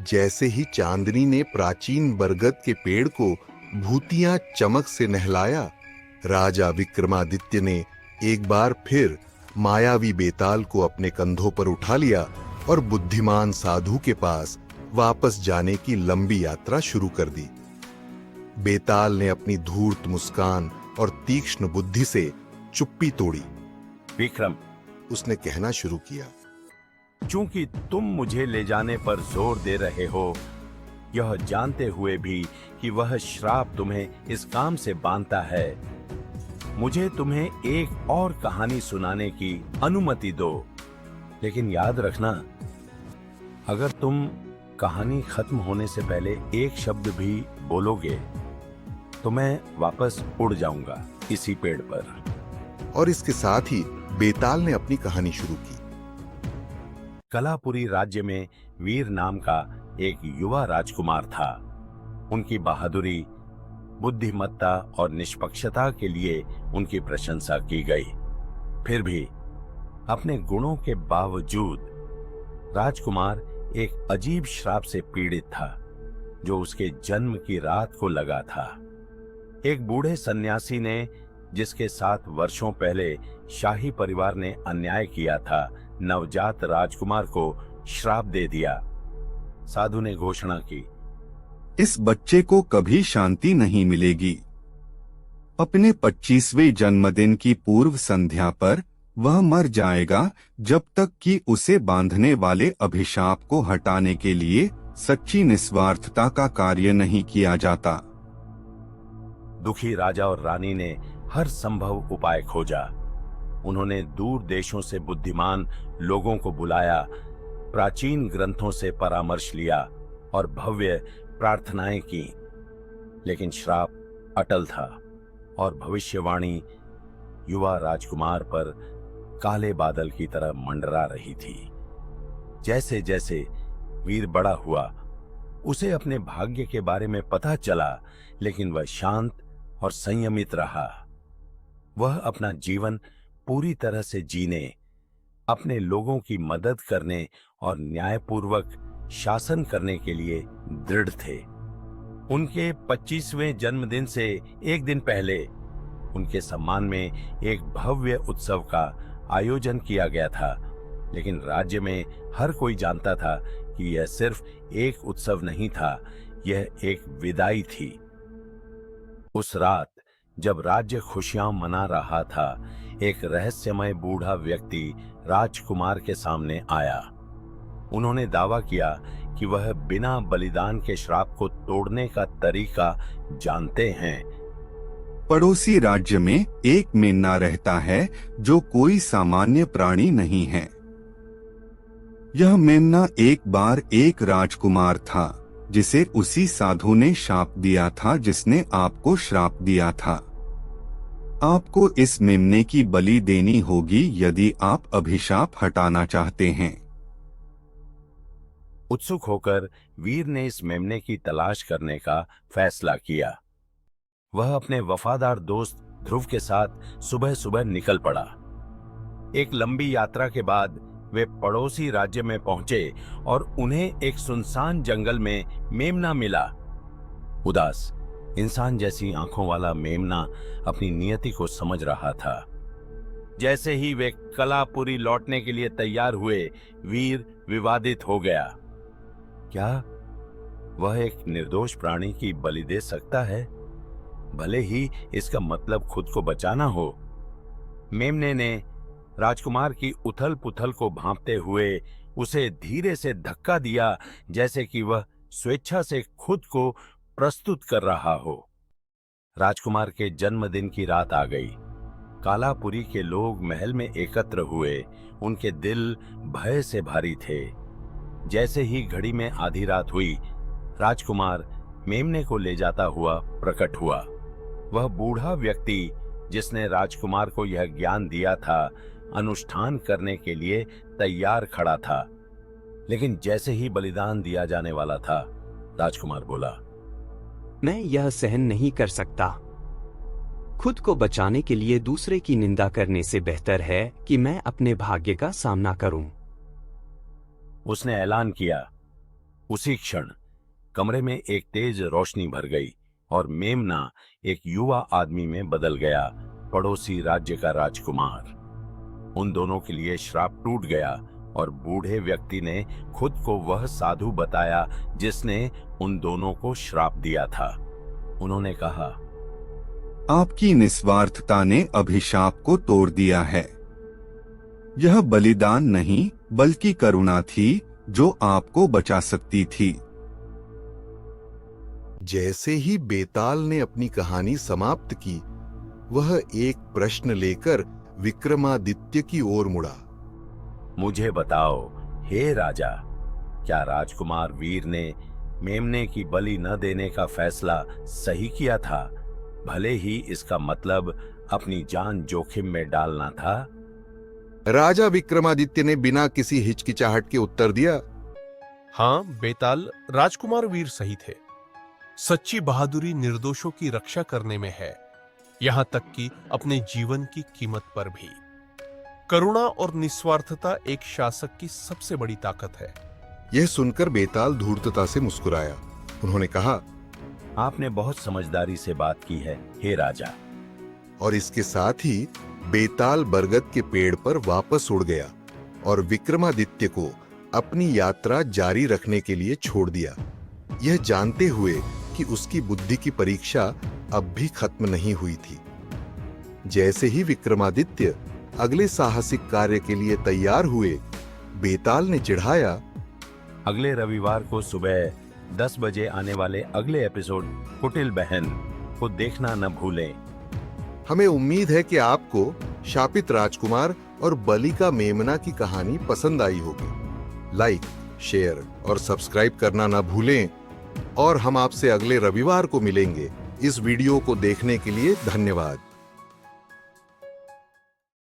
जैसे ही चांदनी ने प्राचीन बरगद के पेड़ को भूतिया चमक से नहलाया, राजा विक्रमादित्य ने एक बार फिर मायावी बेताल को अपने कंधों पर उठा लिया और बुद्धिमान साधु के पास वापस जाने की लंबी यात्रा शुरू कर दी। बेताल ने अपनी धूर्त मुस्कान और तीक्ष्ण बुद्धि से चुप्पी तोड़ी। विक्रम, उसने कहना शुरू किया, चूंकि तुम मुझे ले जाने पर जोर दे रहे हो, यह जानते हुए भी कि वह श्राप तुम्हें इस काम से बांधता है, मुझे तुम्हें एक और कहानी सुनाने की अनुमति दो। लेकिन याद रखना, अगर तुम कहानी खत्म होने से पहले एक शब्द भी बोलोगे तो मैं वापस उड़ जाऊंगा इसी पेड़ पर। और इसके साथ ही बेताल ने अपनी कहानी शुरू की। कलापुरी राज्य में वीर नाम का एक युवा राजकुमार था। उनकी बहादुरी, बुद्धिमत्ता और निष्पक्षता के लिए उनकी प्रशंसा की गई। फिर भी अपने गुणों के बावजूद राजकुमार एक अजीब श्राप से पीड़ित था, जो उसके जन्म की रात को लगा था। एक बूढ़े सन्यासी ने, जिसके साथ वर्षों पहले शाही परिवार ने अन्याय किया था, नवजात राजकुमार को श्राप दे दिया। साधु ने घोषणा की, इस बच्चे को कभी शांति नहीं मिलेगी। अपने 25वें जन्मदिन की पूर्व संध्या पर वह मर जाएगा, जब तक कि उसे बांधने वाले अभिशाप को हटाने के लिए सच्ची निस्वार्थता का कार्य नहीं किया जाता। दुखी राजा और रानी ने हर संभव उपाय खोजा। उन्होंने दूर देशों से बुद्धिमान लोगों को बुलाया, प्राचीन ग्रंथों से परामर्श लिया और भव्य प्रार्थनाएं की, लेकिन श्राप अटल था और भविष्यवाणी युवा राजकुमार पर काले बादल की तरह मंडरा रही थी। जैसे जैसे वीर बड़ा हुआ, उसे अपने भाग्य के बारे में पता चला, लेकिन वह शांत और संयमित रहा। वह अपना जीवन पूरी तरह से जीने, अपने लोगों की मदद करने और न्यायपूर्वक शासन करने के लिए दृढ़ थे। उनके 25वें जन्मदिन से एक दिन पहले उनके सम्मान में एक भव्य उत्सव का आयोजन किया गया था, लेकिन राज्य में हर कोई जानता था कि यह सिर्फ एक उत्सव नहीं था, यह एक विदाई थी। उस रात जब राज्य खुशियां मना रहा था, एक रहस्यमय बूढ़ा व्यक्ति राजकुमार के सामने आया। उन्होंने दावा किया कि वह बिना बलिदान के श्राप को तोड़ने का तरीका जानते हैं। पड़ोसी राज्य में एक मेमना रहता है, जो कोई सामान्य प्राणी नहीं है। यह मेमना एक बार एक राजकुमार था, जिसे उसी साधु ने शाप दिया था जिसने आपको श्राप दिया था। आपको इस मेमने की बलि देनी होगी यदि आप अभिशाप हटाना चाहते हैं। उत्सुक होकर वीर ने इस मेमने की तलाश करने का फैसला किया। वह अपने वफादार दोस्त ध्रुव के साथ सुबह सुबह निकल पड़ा। एक लंबी यात्रा के बाद वे पड़ोसी राज्य में पहुंचे और उन्हें एक सुनसान जंगल में मेमना मिला। उदास, इंसान जैसी आंखों वाला मेमना अपनी नियति को समझ रहा था। जैसे ही वे कलापुरी लौटने के लिए तैयार हुए, वीर विवादित हो गया। क्या वह एक निर्दोष प्राणी की बलि दे सकता है, भले ही इसका मतलब खुद को बचाना हो? मेमने ने राजकुमार की उथल पुथल को भांपते हुए उसे धीरे से धक्का दिया, जैसे कि वह स्वेच्छा से खुद को प्रस्तुत कर रहा हो। राजकुमार के जन्मदिन की रात आ गई। कालापुरी के लोग महल में एकत्र हुए। उनके दिल भय से भारी थे। जैसे ही घड़ी में आधी रात हुई, राजकुमार मेमने को ले जाता हुआ प्रकट हुआ। वह बूढ़ा व्यक्ति जिसने राजकुमार को यह ज्ञान दिया था, अनुष्ठान करने के लिए तैयार खड़ा था। लेकिन जैसे ही बलिदान दिया जाने वाला था, राजकुमार बोला, मैं यह सहन नहीं कर सकता। खुद को बचाने के लिए दूसरे की निंदा करने से बेहतर है कि मैं अपने भाग्य का सामना करूं। उसने ऐलान किया, उसी क्षण कमरे में एक तेज रोशनी भर गई और मेमना एक युवा आदमी में बदल गया, पड़ोसी राज्य का राजकुमार। उन दोनों के लिए श्राप टूट गया और बूढ़े व्यक्ति ने खुद को वह साधु बताया जिसने उन दोनों को श्राप दिया था। उन्होंने कहा, आपकी निस्वार्थता ने अभिशाप को तोड़ दिया है। यह बलिदान नहीं बल्कि करुणा थी जो आपको बचा सकती थी। जैसे ही बेताल ने अपनी कहानी समाप्त की, वह एक प्रश्न लेकर विक्रमादित्य की ओर मुड़ा। मुझे बताओ, हे राजा, क्या राजकुमार वीर ने मेमने की बलि न देने का फैसला सही किया था, भले ही इसका मतलब अपनी जान जोखिम में डालना था? राजा विक्रमादित्य ने बिना किसी हिचकिचाहट के उत्तर दिया, हाँ बेताल, राजकुमार वीर सही थे। सच्ची बहादुरी निर्दोषों की रक्षा करने में है, यहां तक कि अपने जीवन की कीमत पर भी। करुणा और निस्वार्थता एक शासक की सबसे बड़ी ताकत है। यह सुनकर बेताल धूर्तता से मुस्कुराया। उन्होंने कहा, आपने बहुत समझदारी से बात की है, हे राजा। और इसके साथ ही बेताल बरगद के पेड़ पर वापस उड़ गया और विक्रमादित्य को अपनी यात्रा जारी रखने के लिए छोड़ दिया, यह जानते हुए कि उसकी बुद्धि की परीक्षा अब भी खत्म नहीं हुई थी। जैसे ही विक्रमादित्य अगले साहसिक कार्य के लिए तैयार हुए, बेताल ने चिढ़ाया, अगले रविवार को सुबह 10 बजे आने वाले अगले एपिसोड कुटिल बहन को देखना न भूलें। हमें उम्मीद है कि आपको शापित राजकुमार और बलि का मेमना की कहानी पसंद आई होगी। लाइक, शेयर और सब्सक्राइब करना ना भूलें और हम आपसे अगले रविवार को मिलेंगे। इस वीडियो को देखने के लिए धन्यवाद।